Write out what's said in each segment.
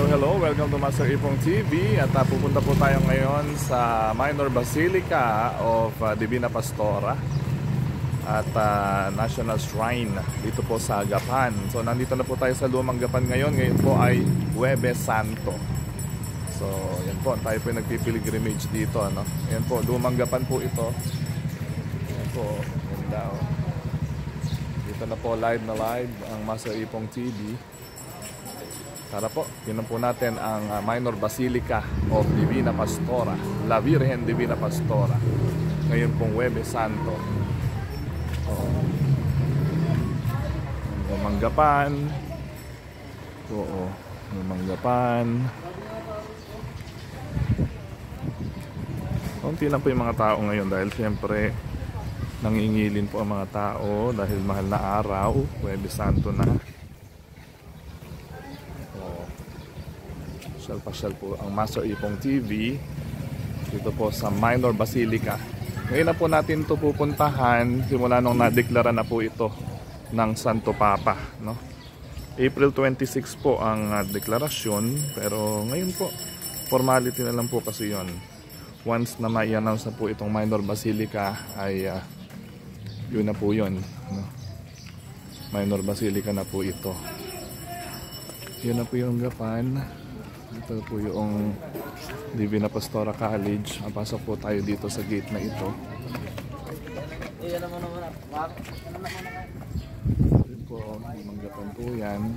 Hello, welcome to Master Ipong TV. At pupunta po tayo ngayon sa Minor Basilica of Divina Pastora at National Shrine dito po sa Gapan. So nandito na po tayo sa Lumang Gapan ngayon. Ngayon po ay Huwebes Santo. So yan po, tayo po nagpipilgrimage dito, no? Yan po, Lumang Gapan po ito. Yan po, ganda, oh. Dito na po live ang Master Ipong TV. Tara po, tinan po natin ang Minor Basilica of Divina Pastora, La Virgen Divina Pastora. Ngayon pong Huwebes Santo. Lumanggapan. Oo, Lumanggapan. Kunti lang po yung mga tao ngayon dahil siyempre nangingilin po ang mga tao dahil mahal na araw, Huwebes Santo na. Pasyal po ang Master Ipong TV dito po sa Minor Basilica. Ngayon na po natin ito pupuntahan simula nung nadeklara na po ito ng Santo Papa, no? April 26 po ang deklarasyon, pero ngayon po formality na lang po kasi yon. Once na mai-announce na po itong Minor Basilica ay yun na po yun, no? Minor Basilica na po ito. Yun na po yung Gapan. Ito po yung Divina Pastora College. Pasok po tayo dito sa gate na ito. Ito po, Lumanggapan po yan.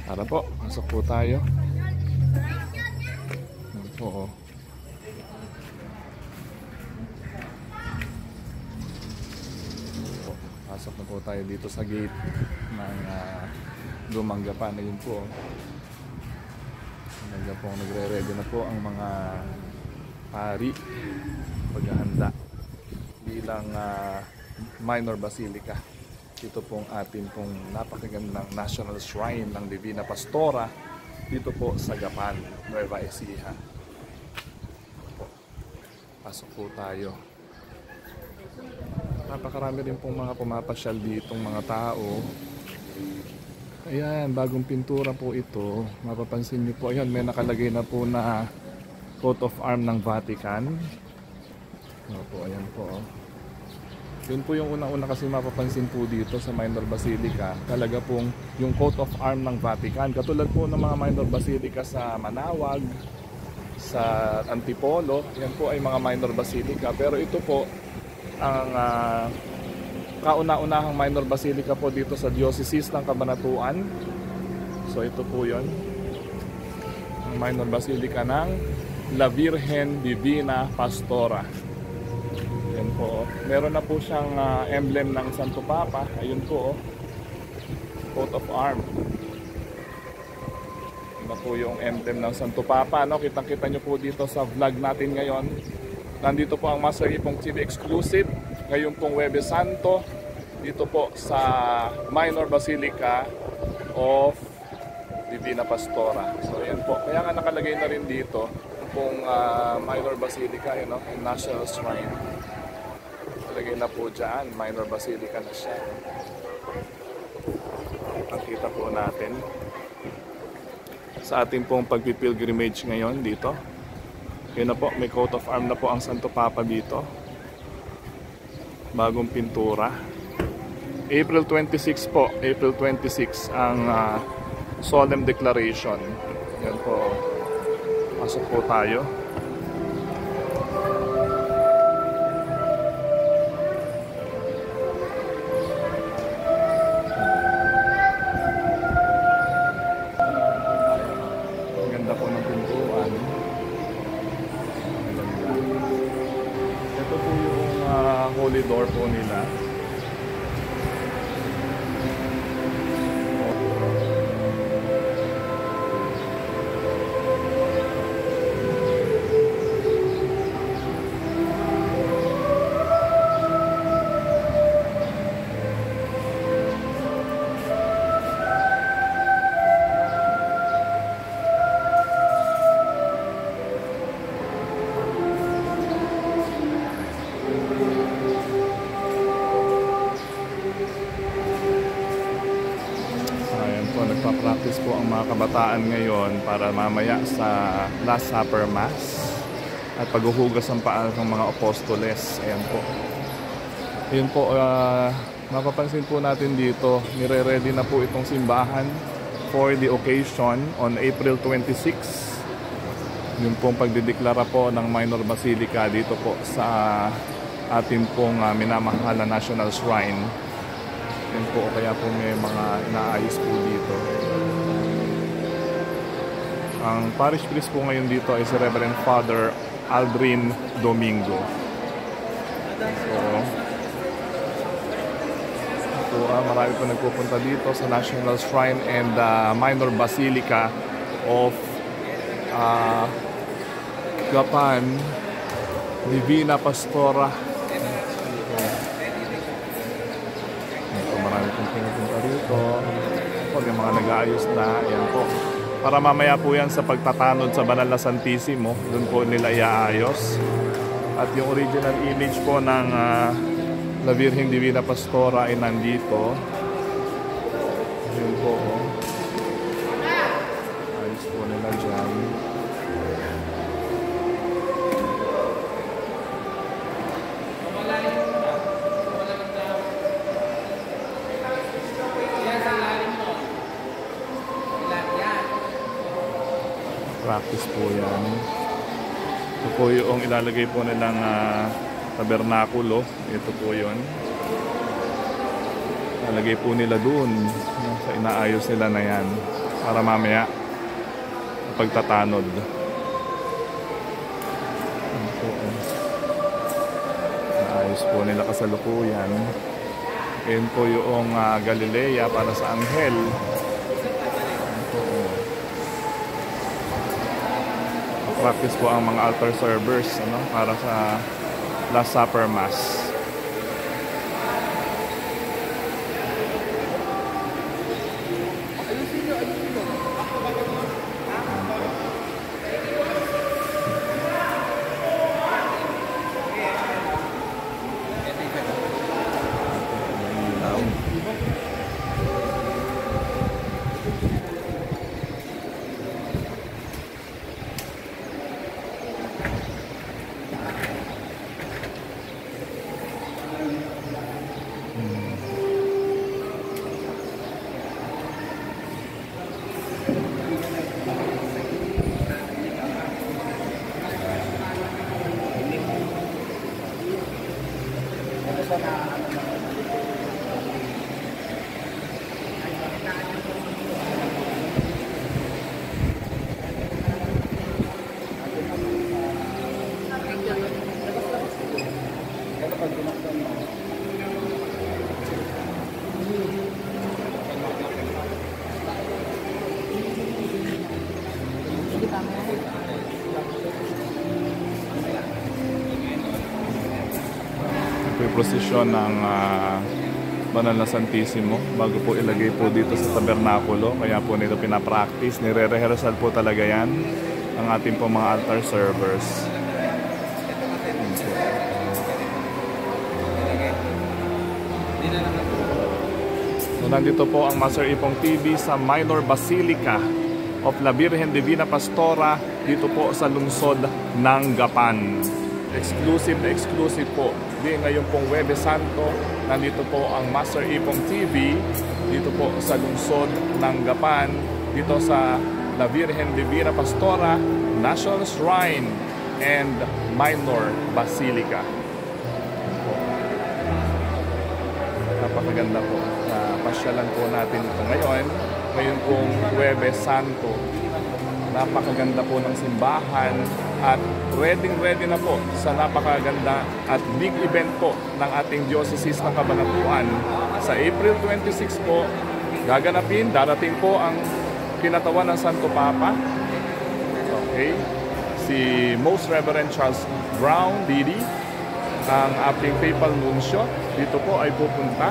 Tara po, pasok po tayo. Ito po, pasok na po tayo dito sa gate ng Lumanggapan. Ayun po, nagre-ready na po ang mga pari paghahanda bilang Minor Basilica. Ito pong atin pong napakagandang National Shrine ng Divina Pastora dito po sa Gapan, Nueva Ecija. Pasok po tayo. Napakarami rin pong mga pumapasyal ditong mga tao. Ayan, bagong pintura po ito. Mapapansin nyo po, ayan, may nakalagay na po na coat of arm ng Vatican. Opo, ayan po. Yun po yung unang-una kasi mapapansin po dito sa Minor Basilica. Talaga pong yung coat of arm ng Vatican. Katulad po ng mga Minor Basilica sa Manawag, sa Antipolo. Yan po ay mga Minor Basilica. Pero ito po, ang kauna-unahang Minor Basilica po dito sa Diocese ng Cabanatuan. So ito po yun, ang Minor Basilica ng La Virgen Divina Pastora. Yan po, meron na po siyang emblem ng Santo Papa. Ayun po, coat of arm. Yan po yung emblem ng Santo Papa, no? Kitang-kita nyo po dito sa vlog natin ngayon. Nandito po ang Master Ipong TV exclusive ngayon pong Huwebes Santo dito po sa Minor Basilica of Divina Pastora. So yan po, kaya nga nakalagay na rin dito pong Minor Basilica, you know, National Shrine. Nakalagay na po dyan, Minor Basilica na siya. Nakita po natin sa ating pong pagpipilgrimage ngayon dito. Yun na po, may coat of arm na po ang Santo Papa dito. Bagong pintura. April 26 po, April 26 ang solemn declaration. Yan po. Pasok po tayo. Ganda po ng pintuan. Ito po yung holy door po nila. Practice po ang mga kabataan ngayon para mamaya sa Last Supper Mass at paghuhugas ng paa ng mga apostoles. Ayan po. Ayan po, mapapansin po natin dito, nire-ready na po itong simbahan for the occasion on April 26. Yung pong pagdideklara po ng Minor Basilica dito po sa atin pong minamahal na National Shrine. Yan po, kaya po may mga inaayos po dito. Ang parish priest po ngayon dito ay si Reverend Father Aldrin Domingo. So marami po nagpupunta dito sa National Shrine and Minor Basilica of Gapan Divina Pastora. Marami pong pinupunta rito. Pag yung mga nag-aayos na, yan po. Para mamaya po yan sa pagtatanod sa Banal na Santissimo, doon po nila iaayos. At yung original image po ng La Virgen Divina Pastora ay nandito. Yun po. Ayos po nila dyan. Practice po yan. Ito po yung ilalagay po nilang tabernakulo. Ito po yun. Ilalagay po nila dun sa inaayos nila na yan para mamaya pagtatanod. Inaayos po nila kasalukuyan. Ayan po yung Galilea para sa Anghel. Practice po ang mga altar servers para sa Last Supper Mass. Prosesyon ng Banal na Santissimo bago po ilagay po dito sa tabernakulo. Kaya po nito pinapractice, nire-rehearsal po talaga yan ang ating po mga altar servers. So, nandito po ang Master Ipong TV sa Minor Basilica of La Virgen Divina Pastora dito po sa lungsod ng Gapan. Exclusive na exclusive po. Di ngayon pong Huwebes Santo, nandito po ang Master Ipong TV dito po sa lungsod ng Gapan, dito sa La Virgen Divina Pastora National Shrine and Minor Basilica. Napakaganda po. Pasyalan po natin ito ngayon pong Huwebes Santo. Napakaganda po ng simbahan at ready na po sa napakaganda at big event po ng ating Diocese ng Cabanatuan. Sa April 26 po, darating po ang kinatawan ng Santo Papa. Okay. Si Most Reverend Charles Brown, Didi, ang ating Papal Nuncio, dito po ay pupunta.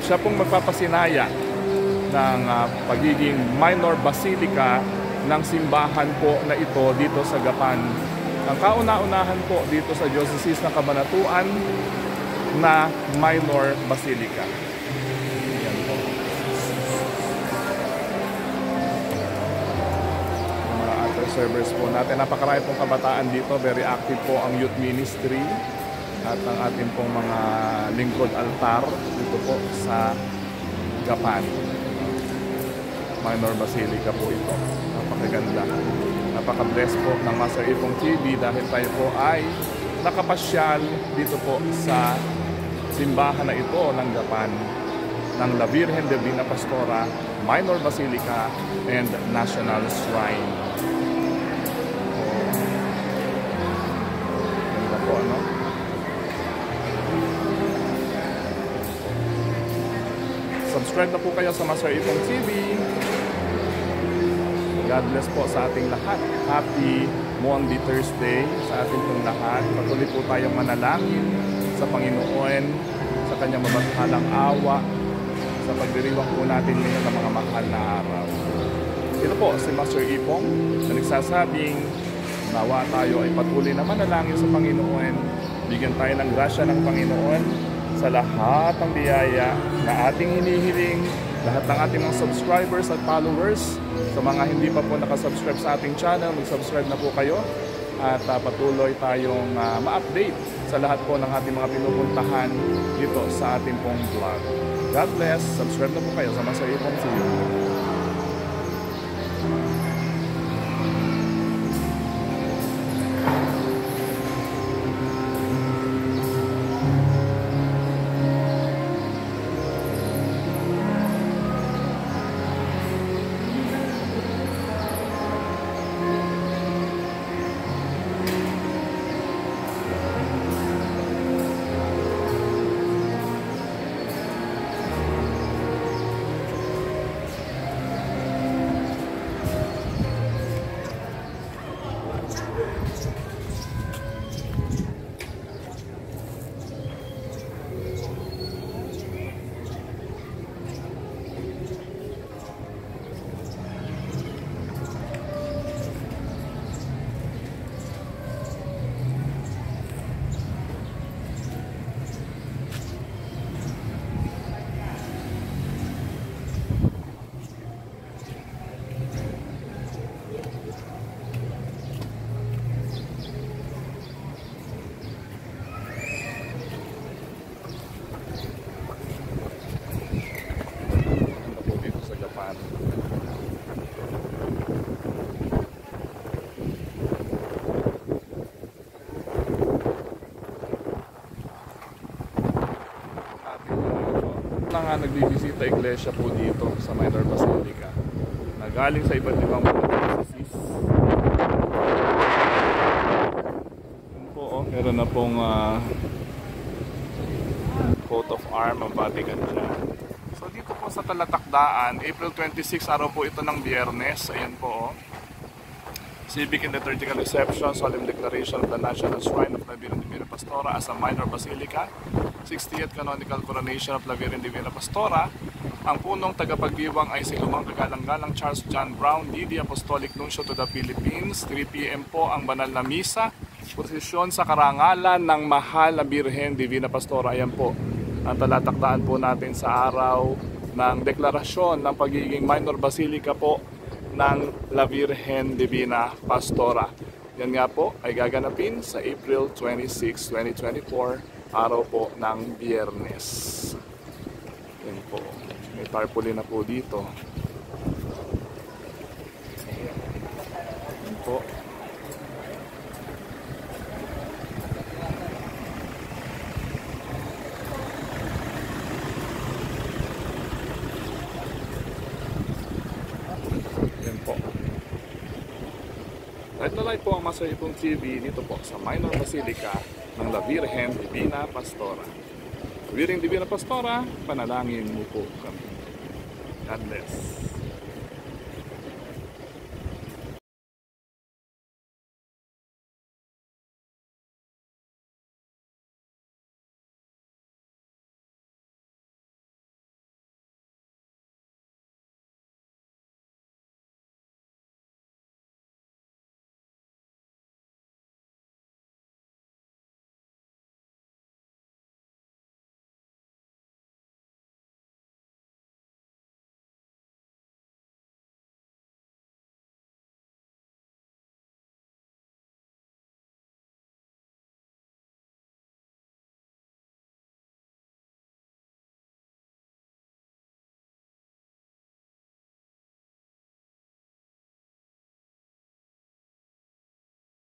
Siya pong magpapasinaya ng pagiging Minor Basilica ng simbahan po na ito dito sa Gapan. Ang kauna-unahan po dito sa Diocese ng Cabanatuan na Minor Basilica. Yan po. observers po natin. Napakarami pong kabataan dito. Very active po ang youth ministry at ang ating pong mga lingkod altar dito po sa Japan. Minor Basilica po ito. Napakaganda. Napaka-bless po ng Master Ipong TV dahil tayo po ay nakapasyal dito po sa simbahan na ito ng Japan ng La Virgen Divina Pastora, Minor Basilica, and National Shrine. Ganda po, ano? Subscribe na po kayo sa Master Ipong TV. God bless po sa ating lahat. Happy Monday Thursday sa ating pong lahat. Patuloy po tayong manalangin sa Panginoon, sa kanyang mabathalang awa, sa pagdiriwang po natin ngayon ng mga mahal na araw. Ito po si Master Ipong na nagsasabing nawa tayo ay patuloy na manalangin sa Panginoon. Bigyan tayo ng grasya ng Panginoon sa lahat ng biyaya na ating hinihiling, lahat ng ating mga subscribers at followers. Sa mga hindi pa po nakasubscribe sa ating channel, mag-subscribe na po kayo at patuloy tayong ma-update sa lahat po ng ating mga pinupuntahan dito sa ating pong vlog. God bless. Subscribe na po kayo sa Master Ipong TV. Nga nagbibisita iglesia po dito sa Minor Basilica na galing sa iba't ibang diocese. Yun po, oh, meron na pong coat of arm ang Vatican dyan. So dito po sa Talatakdaan, April 26 araw po ito ng Biyernes. Ayan po, oh. Civic and Liturgical Reception, Solemn Declaration of the National Shrine of La Virgen Divina Pastora as a Minor Basilica, 60th Canonical Coronation of La Virgen Divina Pastora. Ang punong tagapagdiwang ay si Lumang Kagalang-galang Charles John Brown, DD Apostolic Nuncio to the Philippines. 3 PM po ang banal na misa, prosesyon sa karangalan ng Mahal na Birhen Divina Pastora. Ayan po ang talatakdaan po natin sa araw ng deklarasyon ng pagiging Minor Basilica po ng La Virgen Divina Pastora. Yan nga po ay gaganapin sa April 26, 2024, araw po ng Biyernes. Yan po. May tarpaulin na po dito. Yan po. Live na live po ang Master Ipong TV dito po sa Minor Basilica ng La Virgen Divina Pastora. Virgen Divina Pastora, panalangin mo po kami. God bless.